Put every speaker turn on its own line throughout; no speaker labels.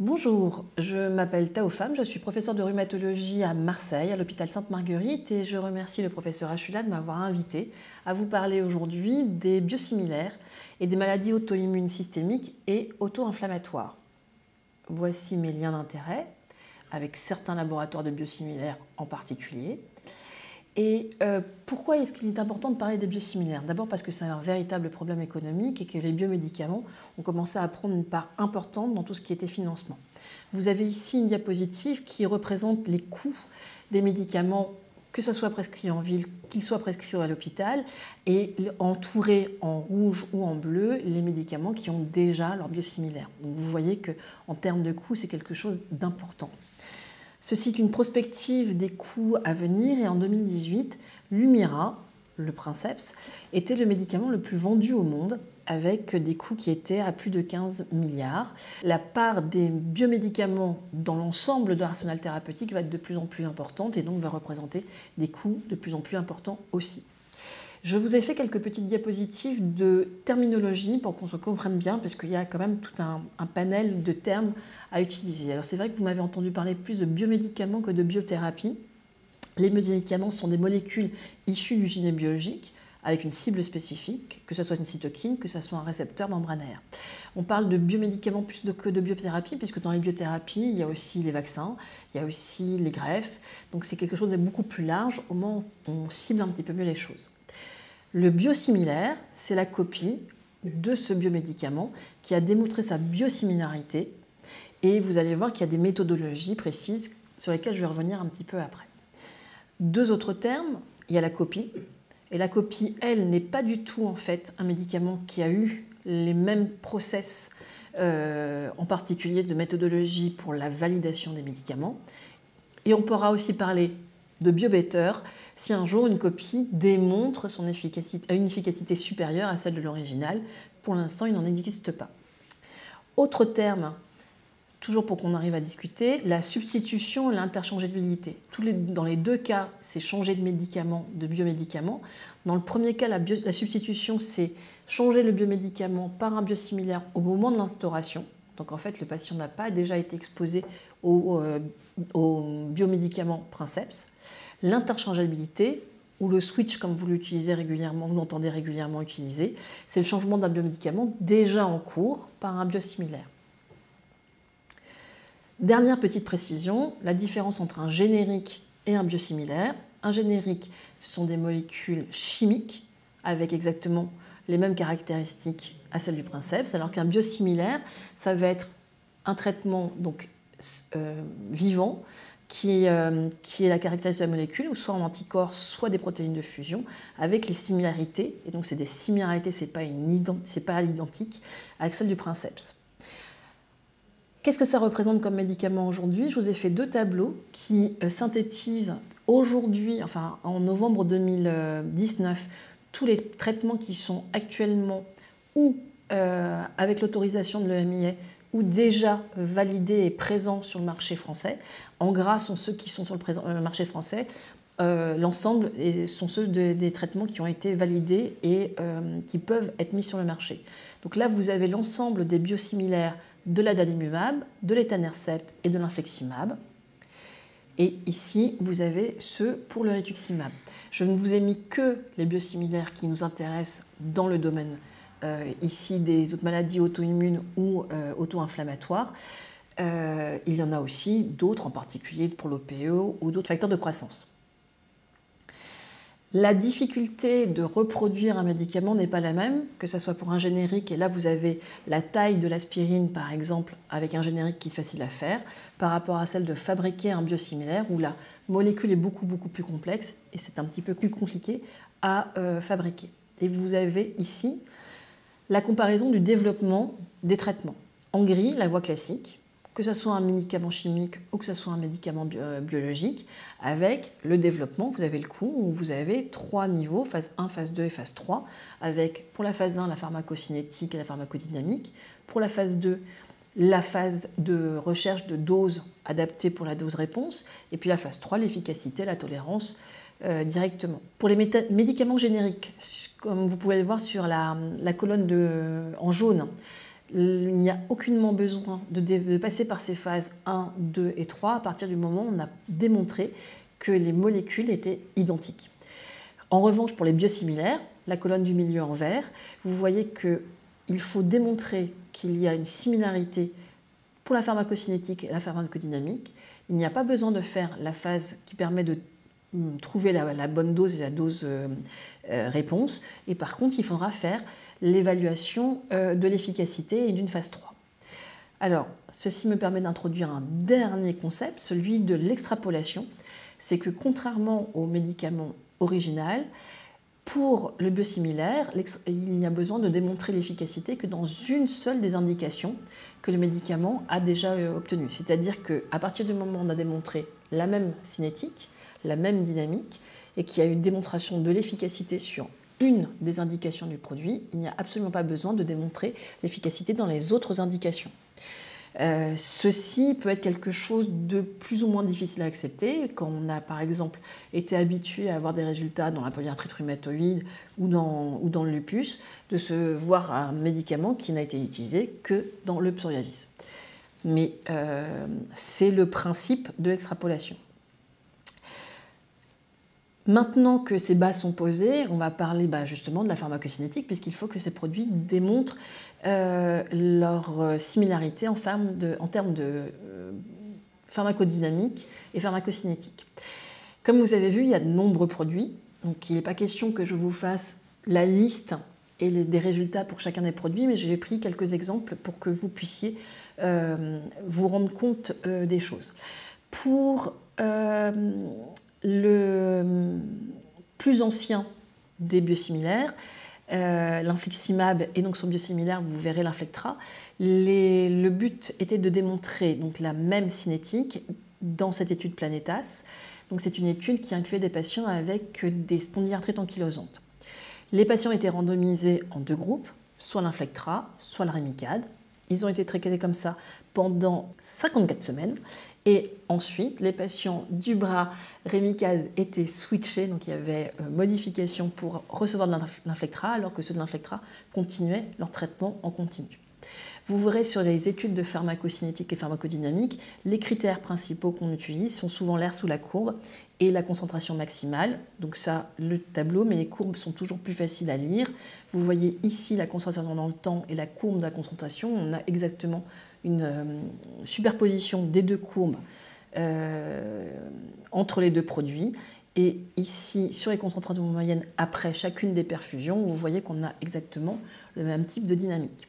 Bonjour, je m'appelle Taofam, je suis professeure de rhumatologie à Marseille, à l'hôpital Sainte-Marguerite, et je remercie le professeur Achula de m'avoir invité à vous parler aujourd'hui des biosimilaires et des maladies auto-immunes systémiques et auto-inflammatoires. Voici mes liens d'intérêt, avec certains laboratoires de biosimilaires en particulier. Et pourquoi est-ce qu'il est important de parler des biosimilaires? D'abord parce que c'est un véritable problème économique et que les biomédicaments ont commencé à prendre une part importante dans tout ce qui était financement. Vous avez ici une diapositive qui représente les coûts des médicaments, que ce soit prescrit en ville, qu'ils soient prescrits à l'hôpital, et entourés en rouge ou en bleu, les médicaments qui ont déjà leur biosimilaire. Donc vous voyez qu'en termes de coûts, c'est quelque chose d'important. Ceci est une prospective des coûts à venir et en 2018, l'Humira, le Princeps, était le médicament le plus vendu au monde avec des coûts qui étaient à plus de 15 milliards. La part des biomédicaments dans l'ensemble de l'arsenal thérapeutique va être de plus en plus importante et donc va représenter des coûts de plus en plus importants aussi. Je vous ai fait quelques petites diapositives de terminologie pour qu'on se comprenne bien, parce qu'il y a quand même tout un panel de termes à utiliser. Alors c'est vrai que vous m'avez entendu parler plus de biomédicaments que de biothérapie. Les médicaments sont des molécules issues du gilet biologique, avec une cible spécifique, que ce soit une cytokine, que ce soit un récepteur membranaire. On parle de biomédicaments plus que de biothérapie, puisque dans les biothérapies, il y a aussi les vaccins, il y a aussi les greffes. Donc c'est quelque chose de beaucoup plus large, au moment où on cible un petit peu mieux les choses. Le biosimilaire, c'est la copie de ce biomédicament qui a démontré sa biosimilarité. Et vous allez voir qu'il y a des méthodologies précises sur lesquelles je vais revenir un petit peu après. Deux autres termes, il y a la copie. Et la copie, elle, n'est pas du tout en fait un médicament qui a eu les mêmes process, en particulier de méthodologie pour la validation des médicaments. Et on pourra aussi parler de biobetter si un jour une copie démontre une efficacité supérieure à celle de l'original. Pour l'instant, il n'en existe pas. Autre terme, toujours pour qu'on arrive à discuter, la substitution et l'interchangeabilité. Dans les deux cas, c'est changer de médicament, de biomédicament. Dans le premier cas, la substitution, c'est changer le biomédicament par un biosimilaire au moment de l'instauration. Donc en fait, le patient n'a pas déjà été exposé au biomédicament Princeps. L'interchangeabilité, ou le switch, comme vous l'utilisez régulièrement, vous l'entendez régulièrement utiliser, c'est le changement d'un biomédicament déjà en cours par un biosimilaire. Dernière petite précision, la différence entre un générique et un biosimilaire. Un générique, ce sont des molécules chimiques avec exactement les mêmes caractéristiques à celles du Princeps, alors qu'un biosimilaire, ça va être un traitement donc, vivant qui est la caractéristique de la molécule, soit en anticorps, soit des protéines de fusion, avec les similarités, et donc c'est des similarités, c'est pas identique avec celle du Princeps. Qu'est-ce que ça représente comme médicament aujourd'hui? Je vous ai fait deux tableaux qui synthétisent aujourd'hui, enfin en novembre 2019, tous les traitements qui sont actuellement ou avec l'autorisation de l'EMA ou déjà validés et présents sur le marché français. En gras sont ceux qui sont sur le marché français. L'ensemble sont ceux des traitements qui ont été validés et qui peuvent être mis sur le marché. Donc là, vous avez l'ensemble des biosimilaires de l'adalimumab, de l'étanercept et de l'infliximab. Et ici, vous avez ceux pour le rituximab. Je ne vous ai mis que les biosimilaires qui nous intéressent dans le domaine ici des autres maladies auto-immunes ou auto-inflammatoires. Il y en a aussi d'autres, en particulier pour l'OPE ou d'autres facteurs de croissance. La difficulté de reproduire un médicament n'est pas la même, que ce soit pour un générique, et là vous avez la taille de l'aspirine par exemple, avec un générique qui est facile à faire, par rapport à celle de fabriquer un biosimilaire, où la molécule est beaucoup plus complexe, et c'est un petit peu plus compliqué à fabriquer. Et vous avez ici la comparaison du développement des traitements. En gris, la voie classique, que ce soit un médicament chimique ou que ce soit un médicament biologique, avec le développement, vous avez le coût, où vous avez trois niveaux, phase 1, phase 2 et phase 3, avec pour la phase 1 la pharmacocinétique et la pharmacodynamique, pour la phase 2 la phase de recherche de doses adaptées pour la dose-réponse, et puis la phase 3 l'efficacité, la tolérance directement. Pour les médicaments génériques, comme vous pouvez le voir sur la colonne en jaune, Il n'y a aucunement besoin de passer par ces phases 1, 2 et 3 à partir du moment où on a démontré que les molécules étaient identiques. En revanche, pour les biosimilaires, la colonne du milieu en vert, vous voyez qu'il faut démontrer qu'il y a une similarité pour la pharmacocinétique et la pharmacodynamique. Il n'y a pas besoin de faire la phase qui permet de trouver la bonne dose et la dose réponse. Et par contre, il faudra faire l'évaluation de l'efficacité et d'une phase 3. Alors, ceci me permet d'introduire un dernier concept, celui de l'extrapolation. C'est que contrairement au médicament original, pour le biosimilaire, il n'y a besoin de démontrer l'efficacité que dans une seule des indications que le médicament a déjà obtenues. C'est-à-dire qu'à partir du moment où on a démontré la même cinétique, la même dynamique, et qu'il y a eu une démonstration de l'efficacité sur une des indications du produit, il n'y a absolument pas besoin de démontrer l'efficacité dans les autres indications. Ceci peut être quelque chose de plus ou moins difficile à accepter quand on a par exemple été habitué à avoir des résultats dans la polyarthrite rhumatoïde ou dans le lupus, de se voir un médicament qui n'a été utilisé que dans le psoriasis. Mais c'est le principe de l'extrapolation. Maintenant que ces bases sont posées, on va parler justement de la pharmacocinétique, puisqu'il faut que ces produits démontrent leur similarité en termes de pharmacodynamique et pharmacocinétique. Comme vous avez vu, il y a de nombreux produits, donc il n'est pas question que je vous fasse la liste et des résultats pour chacun des produits, mais j'ai pris quelques exemples pour que vous puissiez vous rendre compte des choses. Pour le plus ancien des biosimilaires, l'infliximab et donc son biosimilaire, vous verrez l'Inflectra. Le but était de démontrer donc la même cinétique dans cette étude Planetas. Donc c'est une étude qui incluait des patients avec des spondylarthrites ankylosantes. Les patients étaient randomisés en deux groupes, soit l'Inflectra, soit le Remicade. Ils ont été traités comme ça pendant 54 semaines. Et ensuite, les patients du bras Remicade étaient switchés, donc il y avait modification pour recevoir de l'Inflectra, alors que ceux de l'Inflectra continuaient leur traitement en continu. Vous verrez sur les études de pharmacocinétique et pharmacodynamique, les critères principaux qu'on utilise sont souvent l'air sous la courbe et la concentration maximale. Donc ça, le tableau, mais les courbes sont toujours plus faciles à lire. Vous voyez ici la concentration dans le temps et la courbe de la concentration. On a exactement une superposition des deux courbes entre les deux produits. Et ici, sur les concentrations moyennes après chacune des perfusions, vous voyez qu'on a exactement le même type de dynamique.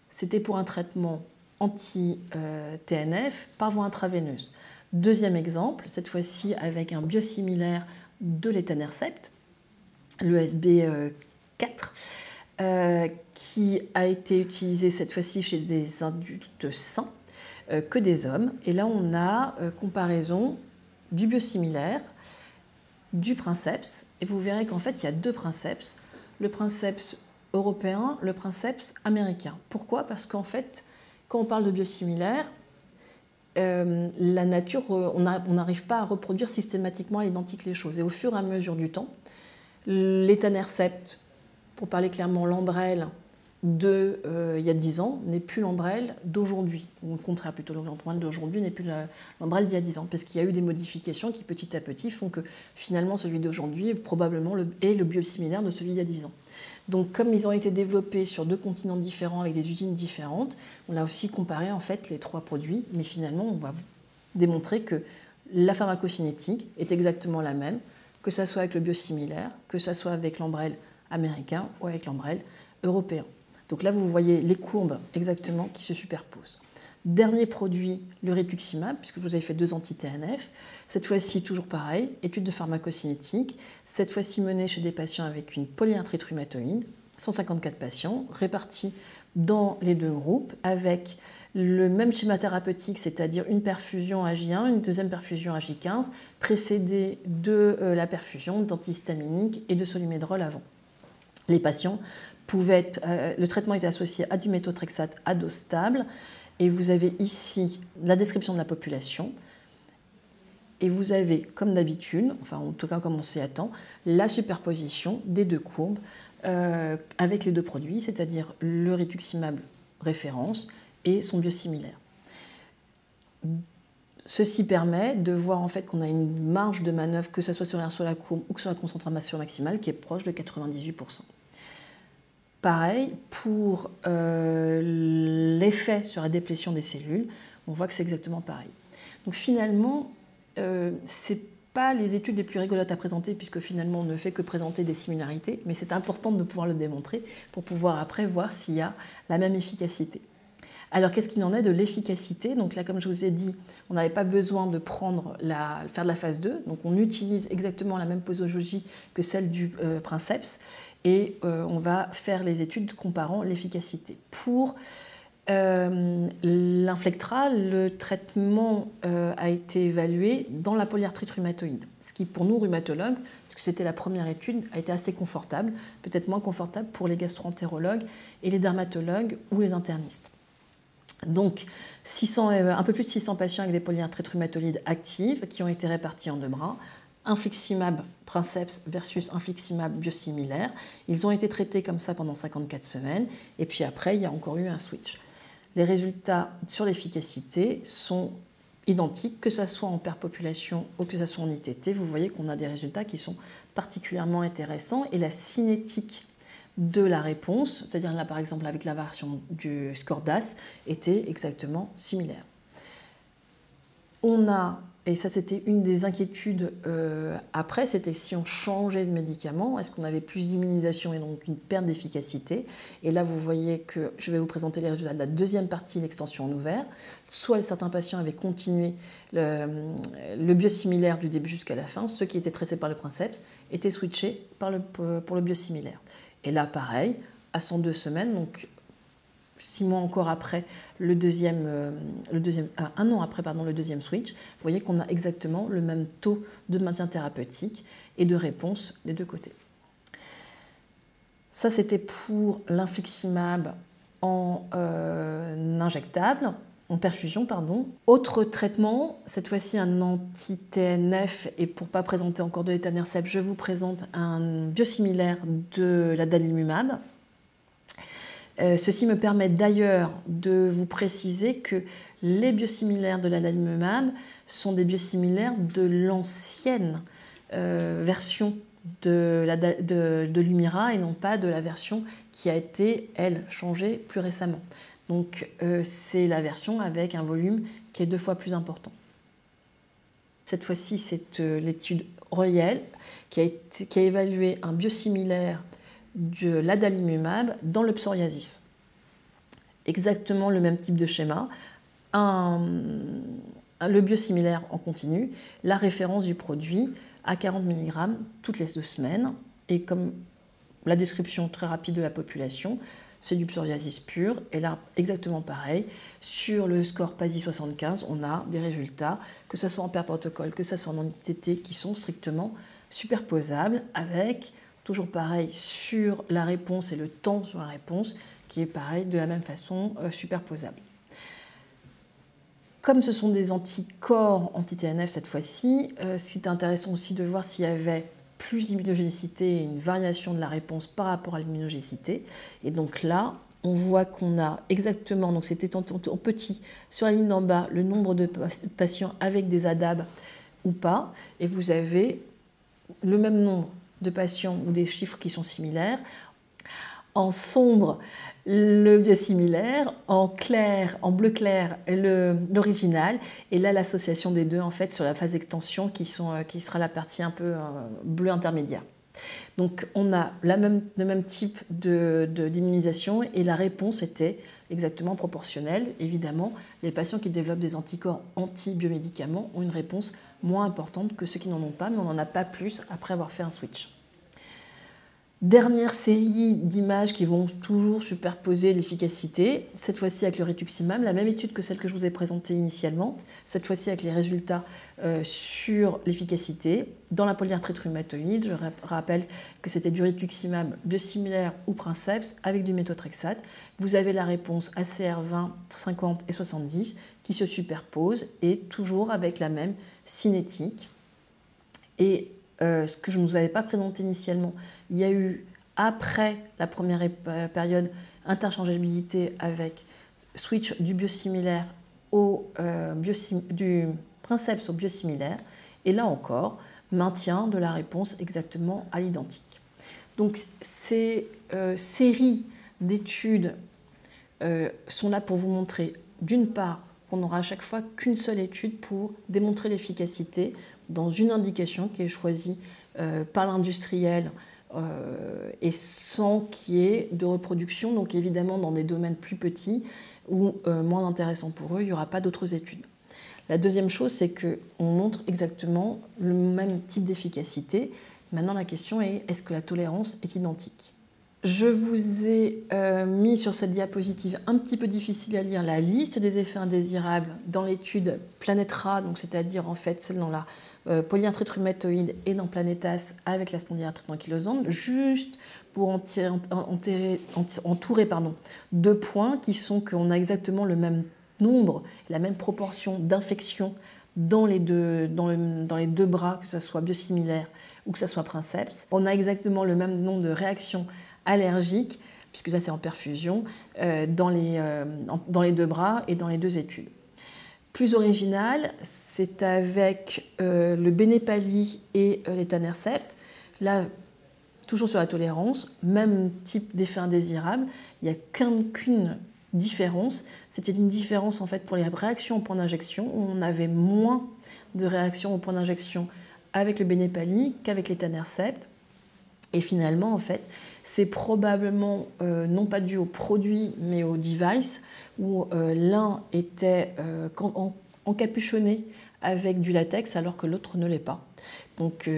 C'était pour un traitement anti-TNF par voie intraveineuse. Deuxième exemple, cette fois-ci avec un biosimilaire de l'étanercept, le SB4, qui a été utilisé cette fois-ci chez des adultes sains que des hommes. Et là, on a comparaison du biosimilaire, du princeps. Et vous verrez qu'en fait, il y a deux princeps. Le princeps européen, le princeps américain. Pourquoi? Parce qu'en fait, quand on parle de biosimilaire, la nature, on n'arrive pas à reproduire systématiquement à l'identique les choses. Et au fur et à mesure du temps, l'étanercept, pour parler clairement, l'Enbrel il y a 10 ans n'est plus l'Enbrel d'aujourd'hui. Ou au contraire, plutôt l'Enbrel d'aujourd'hui n'est plus l'Enbrel d'il y a 10 ans. Parce qu'il y a eu des modifications qui, petit à petit, font que finalement, celui d'aujourd'hui est probablement est le biosimilaire de celui d'il y a 10 ans. Donc, comme ils ont été développés sur deux continents différents avec des usines différentes, on a aussi comparé en fait les trois produits. Mais finalement, on va démontrer que la pharmacocinétique est exactement la même, que ce soit avec le biosimilaire, que ce soit avec l'Enbrel américain ou avec l'Enbrel européen. Donc là, vous voyez les courbes exactement qui se superposent. Dernier produit, le rituximab, puisque je vous avais fait deux anti-TNF. Cette fois-ci, toujours pareil, étude de pharmacocinétique. Cette fois-ci menée chez des patients avec une polyarthrite rhumatoïde, 154 patients, répartis dans les deux groupes, avec le même schéma thérapeutique, c'est-à-dire une perfusion à J1, une deuxième perfusion à J15, précédée de la perfusion d'antihistaminique et de solumédrol avant. Les patients le traitement était associé à du méthotrexate à dose stable. Et vous avez ici la description de la population. Et vous avez, comme d'habitude, enfin en tout cas comme on s'y attend, la superposition des deux courbes avec les deux produits, c'est-à-dire le rituximab référence et son biosimilaire. Ceci permet de voir en fait qu'on a une marge de manœuvre, que ce soit sur la courbe ou que sur la concentration maximale, qui est proche de 98%. Pareil, pour l'effet sur la déplétion des cellules, on voit que c'est exactement pareil. Donc finalement, ce n'est pas les études les plus rigolotes à présenter, puisque finalement on ne fait que présenter des similarités, mais c'est important de pouvoir le démontrer pour pouvoir après voir s'il y a la même efficacité. Alors, qu'est-ce qu'il en est de l'efficacité? Donc là, comme je vous ai dit, on n'avait pas besoin de faire de la phase 2. Donc, on utilise exactement la même posologie que celle du princeps et on va faire les études comparant l'efficacité. Pour l'inflectra, le traitement a été évalué dans la polyarthrite rhumatoïde, ce qui pour nous, rhumatologues, parce que c'était la première étude, a été assez confortable, peut-être moins confortable pour les gastro-entérologues et les dermatologues ou les internistes. Donc, un peu plus de 600 patients avec des polyarthrites rhumatoïdes actives qui ont été répartis en 2 bras, infliximab princeps versus infliximab biosimilaire. Ils ont été traités comme ça pendant 54 semaines et puis après, il y a encore eu un switch. Les résultats sur l'efficacité sont identiques, que ce soit en paire population ou que ce soit en ITT. Vous voyez qu'on a des résultats qui sont particulièrement intéressants et la cinétique de la réponse, c'est-à-dire là par exemple avec la variation du score DAS, était exactement similaire. On a, et ça c'était une des inquiétudes après, c'était si on changeait de médicament, est-ce qu'on avait plus d'immunisation et donc une perte d'efficacité? Et là vous voyez que je vais vous présenter les résultats de la deuxième partie, l'extension en ouvert. Soit certains patients avaient continué le biosimilaire du début jusqu'à la fin, ceux qui étaient traités par le princeps étaient switchés pour le biosimilaire. Et là, pareil, à 102 semaines, donc 6 mois encore après un an après le deuxième switch, vous voyez qu'on a exactement le même taux de maintien thérapeutique et de réponse des deux côtés. Ça, c'était pour l'infliximab en injectable, en perfusion, pardon. Autre traitement, cette fois-ci un anti-TNF, et pour ne pas présenter encore de l'étanercept, je vous présente un biosimilaire de l'adalimumab. Ceci me permet d'ailleurs de vous préciser que les biosimilaires de l'adalimumab sont des biosimilaires de l'ancienne version de l'Humira et non pas de la version qui a été, elle, changée plus récemment. Donc c'est la version avec un volume qui est 2 fois plus important. Cette fois-ci, c'est l'étude Royel qui a évalué un biosimilaire de l'adalimumab dans le psoriasis. Exactement le même type de schéma, le biosimilaire en continu, la référence du produit à 40 mg toutes les 2 semaines, et comme la description très rapide de la population, c'est du psoriasis pur, et là, exactement pareil, sur le score PASI 75, on a des résultats, que ce soit en paire protocole, que ce soit en ITT, qui sont strictement superposables, avec, toujours pareil, sur la réponse et le temps sur la réponse, qui est pareil, de la même façon, superposable. Comme ce sont des anticorps anti-TNF cette fois-ci, c'est intéressant aussi de voir s'il y avait plus d'immunogénicité et une variation de la réponse par rapport à l'immunogénicité. Et donc là, on voit qu'on a exactement, donc c'était en petit, sur la ligne d'en bas, le nombre de patients avec des ADAB ou pas, et vous avez le même nombre de patients ou des chiffres qui sont similaires. En sombre, le biosimilaire, en clair, en bleu clair, l'original, et là l'association des deux en fait sur la phase d'extension qui sera la partie un peu bleu intermédiaire. Donc on a le même type d'immunisation et la réponse était exactement proportionnelle. Évidemment, les patients qui développent des anticorps anti-biomédicaments ont une réponse moins importante que ceux qui n'en ont pas, mais on n'en a pas plus après avoir fait un switch. Dernière série d'images qui vont toujours superposer l'efficacité, cette fois-ci avec le rituximab, la même étude que celle que je vous ai présentée initialement, cette fois-ci avec les résultats sur l'efficacité. Dans la polyarthrite rhumatoïde, je rappelle que c'était du rituximab biosimilaire ou princeps avec du méthotrexate. Vous avez la réponse ACR20, 50 et 70 qui se superposent et toujours avec la même cinétique. Et ce que je ne vous avais pas présenté initialement, il y a eu après la première période interchangeabilité avec switch du biosimilaire du princeps au biosimilaire, et là encore, maintien de la réponse exactement à l'identique. Donc ces séries d'études sont là pour vous montrer, d'une part, qu'on n'aura à chaque fois qu'une seule étude pour démontrer l'efficacité dans une indication qui est choisie par l'industriel et sans qu'il y ait de reproduction. Donc évidemment, dans des domaines plus petits ou moins intéressants pour eux, il n'y aura pas d'autres études. La deuxième chose, c'est qu'on montre exactement le même type d'efficacité. Maintenant, la question est, est-ce que la tolérance est identique ? Je vous ai mis sur cette diapositive un petit peu difficile à lire la liste des effets indésirables dans l'étude Planetra, donc c'est-à-dire en fait celle dans la polyarthrite rhumatoïde et dans Planetas avec la spondylarthrite ankylosante, juste pour entourer deux points qui sont qu'on a exactement le même nombre, la même proportion d'infections dans les deux bras, que ce soit biosimilaire ou que ce soit princeps. On a exactement le même nombre de réactions allergiques, puisque ça c'est en perfusion, dans les deux bras et dans les deux études. Plus original, c'est avec le Bénépalie et l'étanercept. Là, toujours sur la tolérance, même type d'effet indésirable, il n'y a qu'une différence. C'était une différence en fait pour les réactions au point d'injection, où on avait moins de réactions au point d'injection avec le Bénépalie qu'avec l'étanercept. Et finalement, en fait, c'est probablement non pas dû au produit, mais au device, où l'un était encapuchonné avec du latex, alors que l'autre ne l'est pas. Donc,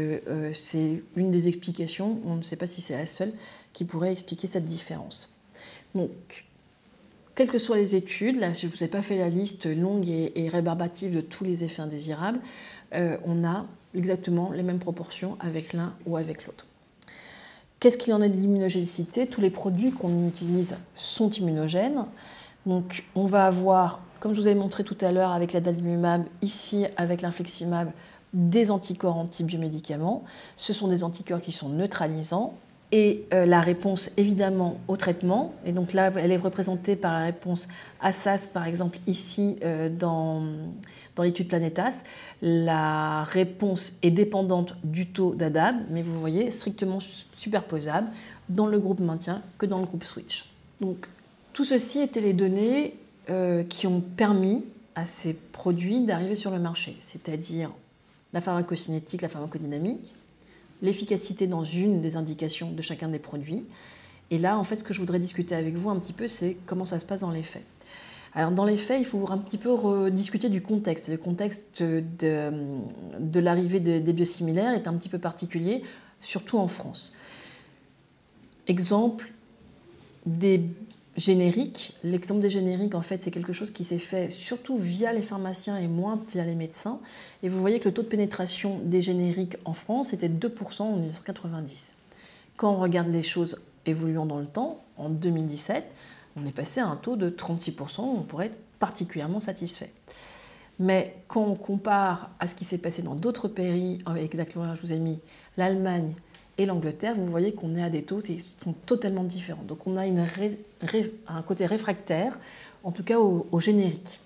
c'est une des explications, on ne sait pas si c'est la seule, qui pourrait expliquer cette différence. Donc, quelles que soient les études, là, je ne vous ai pas fait la liste longue et rébarbative de tous les effets indésirables, on a exactement les mêmes proportions avec l'un ou avec l'autre. Qu'est-ce qu'il en est de l'immunogénicité ? Tous les produits qu'on utilise sont immunogènes. Donc, on va avoir, comme je vous avais montré tout à l'heure avec l'adalimumab, ici avec l'infliximab, des anticorps antibiomédicaments. Ce sont des anticorps qui sont neutralisants. Et la réponse, évidemment, au traitement, et donc là, elle est représentée par la réponse ASAS, par exemple, ici, dans l'étude Planetas. La réponse est dépendante du taux d'ADAB, mais vous voyez, strictement superposable dans le groupe maintien que dans le groupe switch. Donc, tout ceci étaient les données qui ont permis à ces produits d'arriver sur le marché, c'est-à-dire la pharmacocinétique, la pharmacodynamique, l'efficacité dans une des indications de chacun des produits. Et là, en fait, ce que je voudrais discuter avec vous un petit peu, c'est comment ça se passe dans les faits. Alors, dans les faits, il faut un petit peu rediscuter du contexte. Le contexte de l'arrivée des biosimilaires est un petit peu particulier, surtout en France. Exemple des génériques. L'exemple des génériques, en fait, c'est quelque chose qui s'est fait surtout via les pharmaciens et moins via les médecins. Et vous voyez que le taux de pénétration des génériques en France était 2% en 1990. Quand on regarde les choses évoluant dans le temps, en 2017, on est passé à un taux de 36%, où on pourrait être particulièrement satisfait. Mais quand on compare à ce qui s'est passé dans d'autres pays, avec exactement, je vous ai mis l'Allemagne et l'Angleterre, vous voyez qu'on est à des taux qui sont totalement différents. Donc on a un côté réfractaire, en tout cas au générique.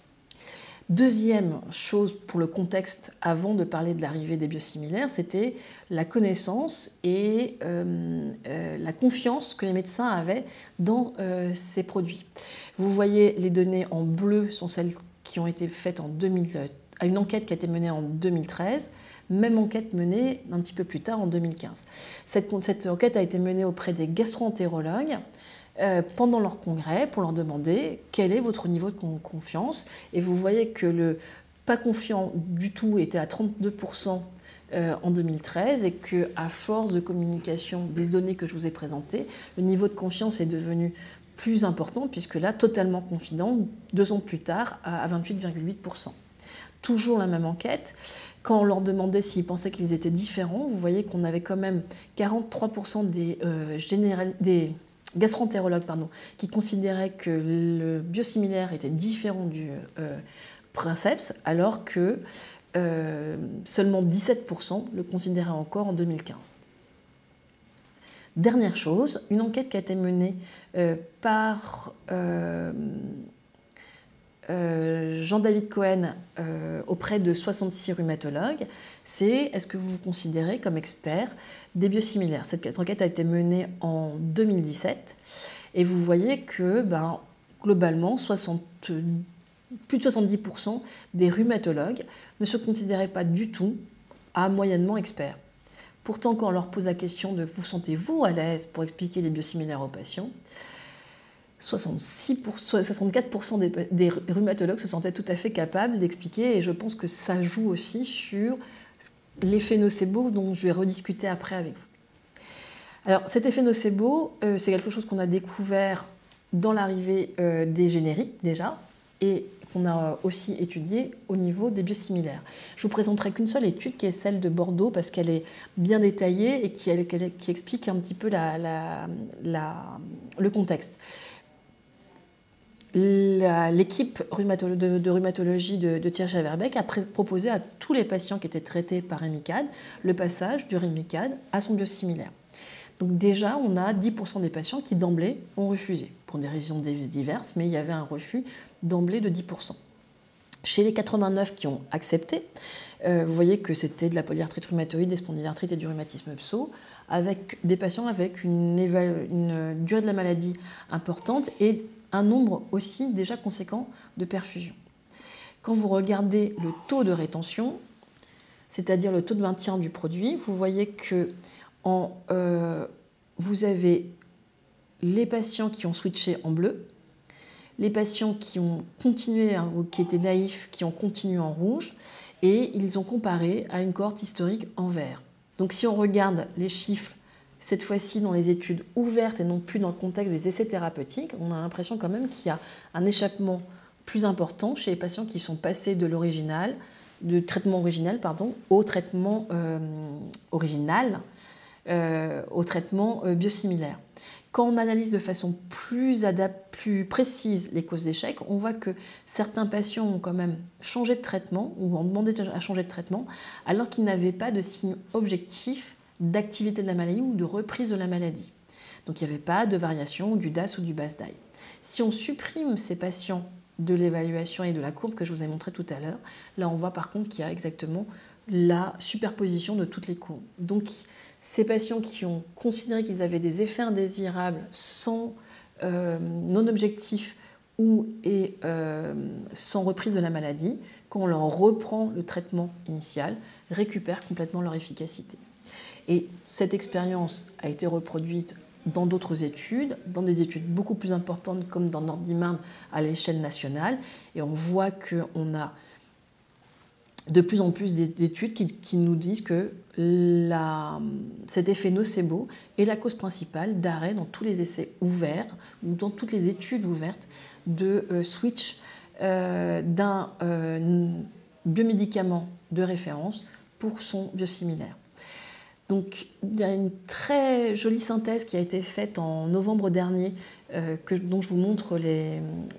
Deuxième chose pour le contexte, avant de parler de l'arrivée des biosimilaires, c'était la connaissance et la confiance que les médecins avaient dans ces produits. Vous voyez, les données en bleu sont celles qui ont été faites à une enquête qui a été menée en 2013, même enquête menée un petit peu plus tard en 2015. Cette enquête a été menée auprès des gastro-entérologues pendant leur congrès pour leur demander quel est votre niveau de confiance. Et vous voyez que le pas confiant du tout était à 32% en 2013 et qu'à force de communication des données que je vous ai présentées, le niveau de confiance est devenu plus important puisque là, totalement confident, 2 ans plus tard, à 28,8%. Toujours la même enquête. Quand on leur demandait s'ils pensaient qu'ils étaient différents, vous voyez qu'on avait quand même 43% des gastro-entérologues qui considéraient que le biosimilaire était différent du princeps, alors que seulement 17% le considéraient encore en 2015. Dernière chose, une enquête qui a été menée par Jean-David Cohen auprès de 66 rhumatologues, c'est est-ce que vous vous considérez comme expert des biosimilaires? Cette enquête a été menée en 2017 et vous voyez que globalement, plus de 70% des rhumatologues ne se considéraient pas du tout à moyennement experts. Pourtant, quand on leur pose la question de vous sentez-vous à l'aise pour expliquer les biosimilaires aux patients, 64% des rhumatologues se sentaient tout à fait capables d'expliquer, et je pense que ça joue aussi sur l'effet nocebo dont je vais rediscuter après avec vous. Alors cet effet nocebo, c'est quelque chose qu'on a découvert dans l'arrivée des génériques déjà, et qu'on a aussi étudié au niveau des biosimilaires. Je vous présenterai qu'une seule étude qui est celle de Bordeaux parce qu'elle est bien détaillée et qui explique un petit peu le contexte. L'équipe de rhumatologie de Thierry Verbeek a proposé à tous les patients qui étaient traités par Remicade le passage du Remicade à son biosimilaire. Donc déjà, on a 10% des patients qui d'emblée ont refusé, pour des raisons diverses, mais il y avait un refus d'emblée de 10%. Chez les 89 qui ont accepté, vous voyez que c'était de la polyarthrite rhumatoïde, des spondylarthrites et du rhumatisme pso, avec des patients avec une durée de la maladie importante et un nombre aussi déjà conséquent de perfusions. Quand vous regardez le taux de rétention, c'est-à-dire le taux de maintien du produit, vous voyez que vous avez les patients qui ont switché en bleu, les patients qui ont continué, ou qui étaient naïfs, qui ont continué en rouge, et ils ont comparé à une cohorte historique en vert. Donc si on regarde les chiffres, cette fois-ci dans les études ouvertes et non plus dans le contexte des essais thérapeutiques, on a l'impression quand même qu'il y a un échappement plus important chez les patients qui sont passés de traitement original, au traitement au traitement biosimilaire. Quand on analyse de façon plus précise les causes d'échec, on voit que certains patients ont quand même changé de traitement ou ont demandé à changer de traitement alors qu'ils n'avaient pas de signe objectif d'activité de la maladie ou de reprise de la maladie. Donc il n'y avait pas de variation du DAS ou du BAS-DAI. Si on supprime ces patients de l'évaluation et de la courbe que je vous ai montré tout à l'heure, là on voit par contre qu'il y a exactement la superposition de toutes les courbes. Donc ces patients qui ont considéré qu'ils avaient des effets indésirables non objectifs sans reprise de la maladie, quand on leur reprend le traitement initial, récupèrent complètement leur efficacité. Et cette expérience a été reproduite dans d'autres études, dans des études beaucoup plus importantes comme dans Nordimand à l'échelle nationale, et on voit qu'on a de plus en plus d'études qui nous disent que cet effet nocebo est la cause principale d'arrêt dans tous les essais ouverts ou dans toutes les études ouvertes de switch d'un biomédicament de référence pour son biosimilaire. Donc, il y a une très jolie synthèse qui a été faite en novembre dernier, dont je vous montre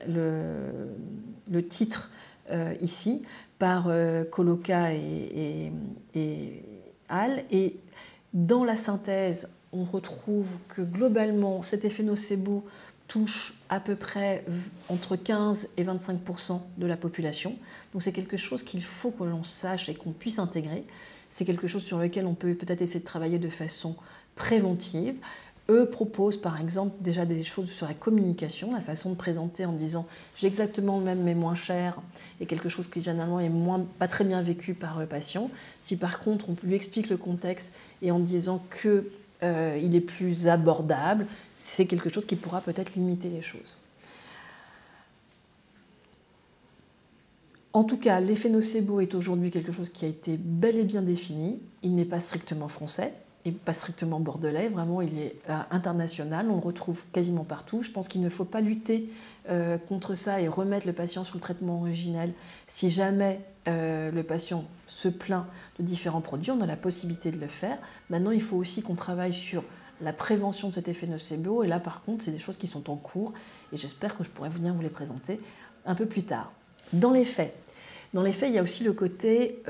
le titre ici, par Coloca et Al. Et dans la synthèse, on retrouve que globalement, cet effet nocebo touche à peu près entre 15 et 25% de la population. Donc c'est quelque chose qu'il faut que l'on sache et qu'on puisse intégrer. C'est quelque chose sur lequel on peut peut-être essayer de travailler de façon préventive. Eux proposent par exemple déjà des choses sur la communication, la façon de présenter en disant j'ai exactement le même mais moins cher, et quelque chose qui généralement est pas très bien vécu par le patient. Si par contre on lui explique le contexte et en disant qu'il est plus abordable, c'est quelque chose qui pourra peut-être limiter les choses. En tout cas, l'effet nocebo est aujourd'hui quelque chose qui a été bel et bien défini. Il n'est pas strictement français et pas strictement bordelais. Vraiment, il est international. On le retrouve quasiment partout. Je pense qu'il ne faut pas lutter contre ça et remettre le patient sous le traitement originel. Si jamais le patient se plaint de différents produits, on a la possibilité de le faire. Maintenant, il faut aussi qu'on travaille sur la prévention de cet effet nocebo. Et là, par contre, c'est des choses qui sont en cours. Et j'espère que je pourrai venir vous les présenter un peu plus tard. Dans les faits, il y a aussi le côté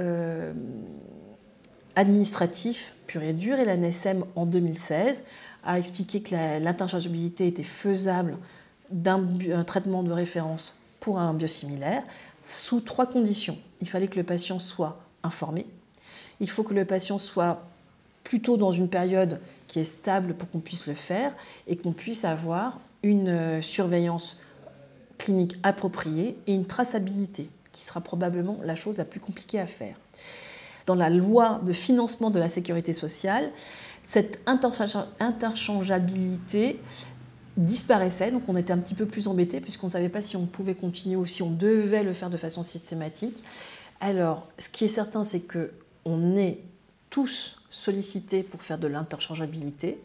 administratif pur et dur, et l'ANSM en 2016 a expliqué que l'interchangeabilité était faisable d'un traitement de référence pour un biosimilaire sous 3 conditions. Il fallait que le patient soit informé, il faut que le patient soit plutôt dans une période qui est stable pour qu'on puisse le faire et qu'on puisse avoir une surveillance clinique appropriée et une traçabilité, qui sera probablement la chose la plus compliquée à faire. Dans la loi de financement de la sécurité sociale, cette interchangeabilité disparaissait, donc on était un petit peu plus embêtés puisqu'on ne savait pas si on pouvait continuer ou si on devait le faire de façon systématique. Alors, ce qui est certain, c'est qu'on est tous sollicités pour faire de l'interchangeabilité,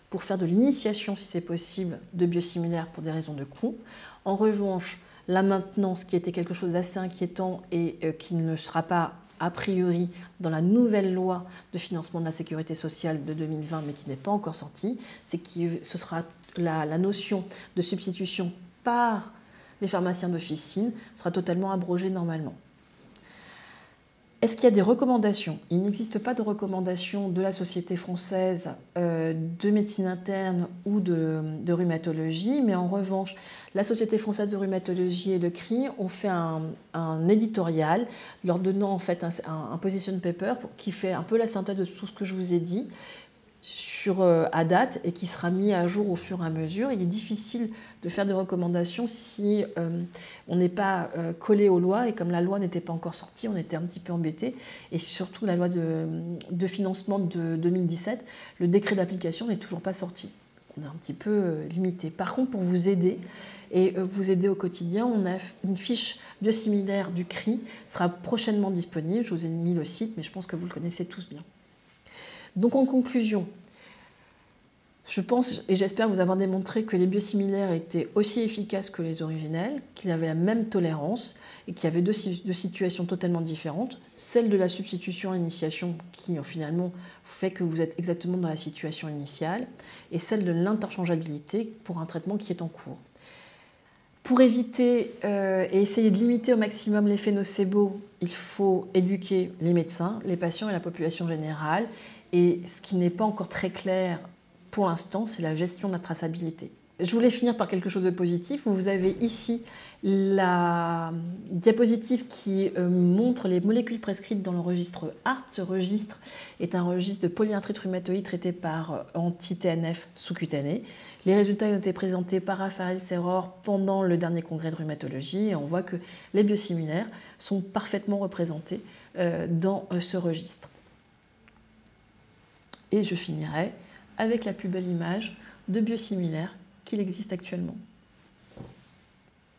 pour faire de l'initiation, si c'est possible, de biosimilaires pour des raisons de coût. En revanche, la maintenance, qui était quelque chose d'assez inquiétant et qui ne sera pas a priori dans la nouvelle loi de financement de la sécurité sociale de 2020, mais qui n'est pas encore sortie, c'est que ce sera la notion de substitution par les pharmaciens d'officine sera totalement abrogée normalement. Est-ce qu'il y a des recommandations? Il n'existe pas de recommandations de la Société française de médecine interne ou de rhumatologie, mais en revanche, la Société française de rhumatologie et le CRI ont fait un éditorial leur donnant en fait un position paper qui fait un peu la synthèse de tout ce que je vous ai dit à date et qui sera mis à jour au fur et à mesure. Il est difficile de faire des recommandations si on n'est pas collé aux lois, et comme la loi n'était pas encore sortie, on était un petit peu embêtés, et surtout la loi de financement de 2017, le décret d'application n'est toujours pas sorti. On est un petit peu limité. Par contre, pour vous aider et vous aider au quotidien, on a une fiche biosimilaire du CRI, sera prochainement disponible. Je vous ai mis le site, mais je pense que vous le connaissez tous bien. Donc en conclusion, je pense et j'espère vous avoir démontré que les biosimilaires étaient aussi efficaces que les originels, qu'ils avaient la même tolérance et qu'il y avait deux situations totalement différentes. Celle de la substitution à l'initiation qui finalement fait que vous êtes exactement dans la situation initiale, et celle de l'interchangeabilité pour un traitement qui est en cours. Pour éviter et essayer de limiter au maximum l'effet nocebo, il faut éduquer les médecins, les patients et la population générale. Et ce qui n'est pas encore très clair pour l'instant, c'est la gestion de la traçabilité. Je voulais finir par quelque chose de positif. Vous avez ici la diapositive qui montre les molécules prescrites dans le registre ART. Ce registre est un registre de polyarthrite rhumatoïde traité par anti-TNF sous-cutané. Les résultats ont été présentés par Raphaël Serror pendant le dernier congrès de rhumatologie, et on voit que les biosimilaires sont parfaitement représentés dans ce registre. Et je finirai avec la plus belle image de biosimilaire qu'il existe actuellement.